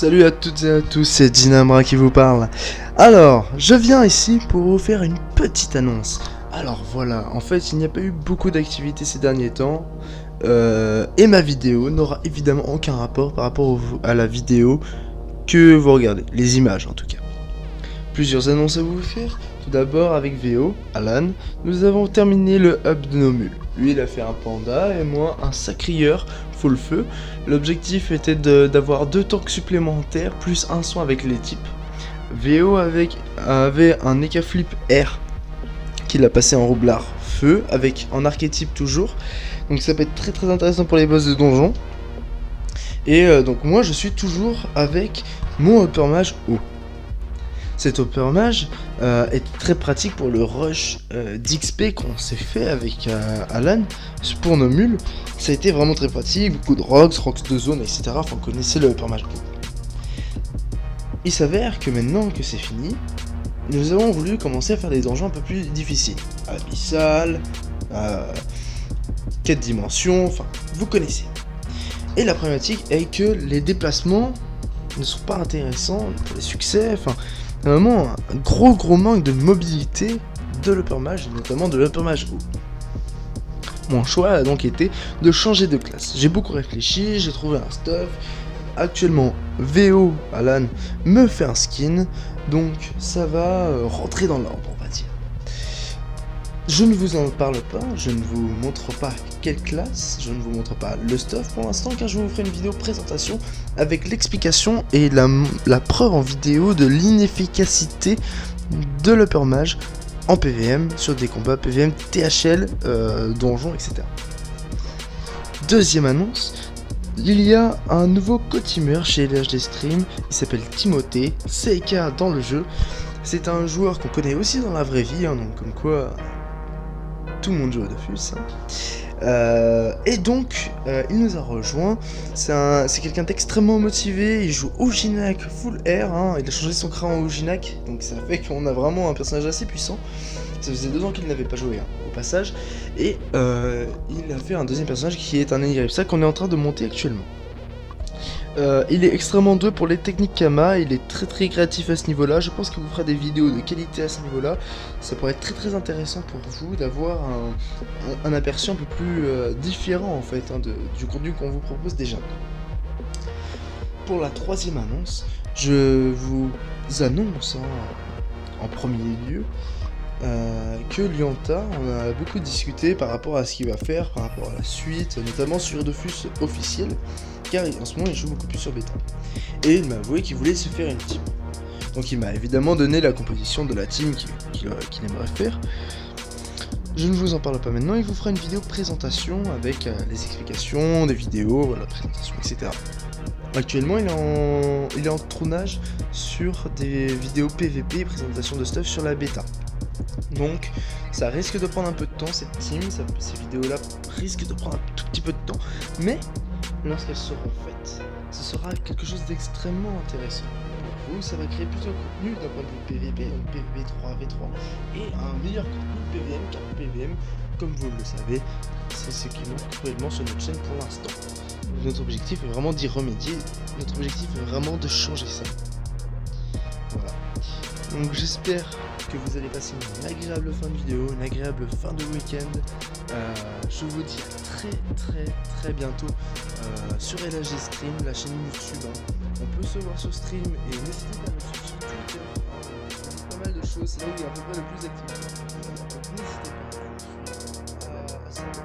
Salut à toutes et à tous, c'est Dynamra qui vous parle. Alors, je viens ici pour vous faire une petite annonce. Alors voilà, en fait, il n'y a pas eu beaucoup d'activités ces derniers temps. Et ma vidéo n'aura évidemment aucun rapport par rapport à la vidéo que vous regardez. Les images en tout cas. Plusieurs annonces à vous faire. Tout d'abord avec VO, Alan, nous avons terminé le hub de nos mules. Lui il a fait un panda et moi un sacrieur full feu. L'objectif était d'avoir 2 tanks supplémentaires plus un soin avec les types. VO avait un Eka Flip R qu'il a passé en roublard feu avec en archétype toujours. Donc ça peut être très intéressant pour les boss de donjon. Et donc moi je suis toujours avec mon Upper Mage haut. Cet Upper Mage est très pratique pour le rush d'XP qu'on s'est fait avec Alan pour nos mules. Ça a été vraiment très pratique, beaucoup de rocks de zone, etc. Enfin, vous connaissez le Upper Mage. Il s'avère que maintenant que c'est fini, nous avons voulu commencer à faire des donjons un peu plus difficiles. Abyssal, 4 dimensions, enfin, vous connaissez. Et la problématique est que les déplacements ne sont pas intéressants pour les succès, enfin... Vraiment un gros manque de mobilité de l'Upper Mage, notamment de l'Upper Mage haut. Mon choix a donc été de changer de classe. J'ai beaucoup réfléchi, j'ai trouvé un stuff. Actuellement, VO Alan me fait un skin, donc ça va rentrer dans l'ordre, on va dire. Je ne vous en parle pas, je ne vous montre pas quelle classe, je ne vous montre pas le stuff pour l'instant car je vous ferai une vidéo présentation avec l'explication et la preuve en vidéo de l'inefficacité de l'Upper Mage en PVM sur des combats PVM, THL, donjons, etc. Deuxième annonce, il y a un nouveau co-teamer chez LHD Stream, il s'appelle Timothée, CK dans le jeu. C'est un joueur qu'on connaît aussi dans la vraie vie, hein, donc comme quoi... tout le monde joue au Dofus. Et donc, il nous a rejoint. C'est quelqu'un d'extrêmement motivé. Il joue Ojinac full air. Hein. Il a changé son cran en Ojinac. Donc ça fait qu'on a vraiment un personnage assez puissant. Ça faisait 2 ans qu'il n'avait pas joué, hein, au passage. Et il a fait un deuxième personnage qui est un Eniripsa qu'on est en train de monter actuellement. Il est extrêmement doué pour les techniques Kama, il est très créatif à ce niveau-là. Je pense qu'il vous fera des vidéos de qualité à ce niveau-là. Ça pourrait être très intéressant pour vous d'avoir un aperçu un peu plus différent en fait, hein, du contenu qu'on vous propose déjà. Pour la troisième annonce, je vous annonce en premier lieu que Lianta, on a beaucoup discuté par rapport à ce qu'il va faire, par rapport à la suite, notamment sur Dofus officiel, car en ce moment il joue beaucoup plus sur bêta. Et il m'a avoué qu'il voulait se faire une team. Donc il m'a évidemment donné la composition de la team qu'il aimerait faire. Je ne vous en parle pas maintenant, il vous fera une vidéo présentation avec les explications, des vidéos, la présentation, etc. Actuellement il est en tournage sur des vidéos PVP, présentation de stuff sur la bêta. Donc ça risque de prendre un peu de temps cette team, ces vidéos là risquent de prendre un tout petit peu de temps, mais lorsqu'elles seront faites, ce sera quelque chose d'extrêmement intéressant. Pour vous, ça va créer plus de contenu d'un point de vue PVP, donc PVP 3v3, et un meilleur contenu PVM car PVM, comme vous le savez, c'est ce qui manque cruellement sur notre chaîne pour l'instant. Notre objectif est vraiment d'y remédier, notre objectif est vraiment de changer ça. Voilà. Donc j'espère que vous allez passer une agréable fin de vidéo, une agréable fin de week-end. Je vous dis à très bientôt sur LHG Stream, la chaîne YouTube. Hein. On peut se voir sur stream et n'hésitez pas à me suivre sur Twitter. Pas mal de choses, c'est là où il y a à peu près le plus d'activité. Donc n'hésitez pas à me suivre.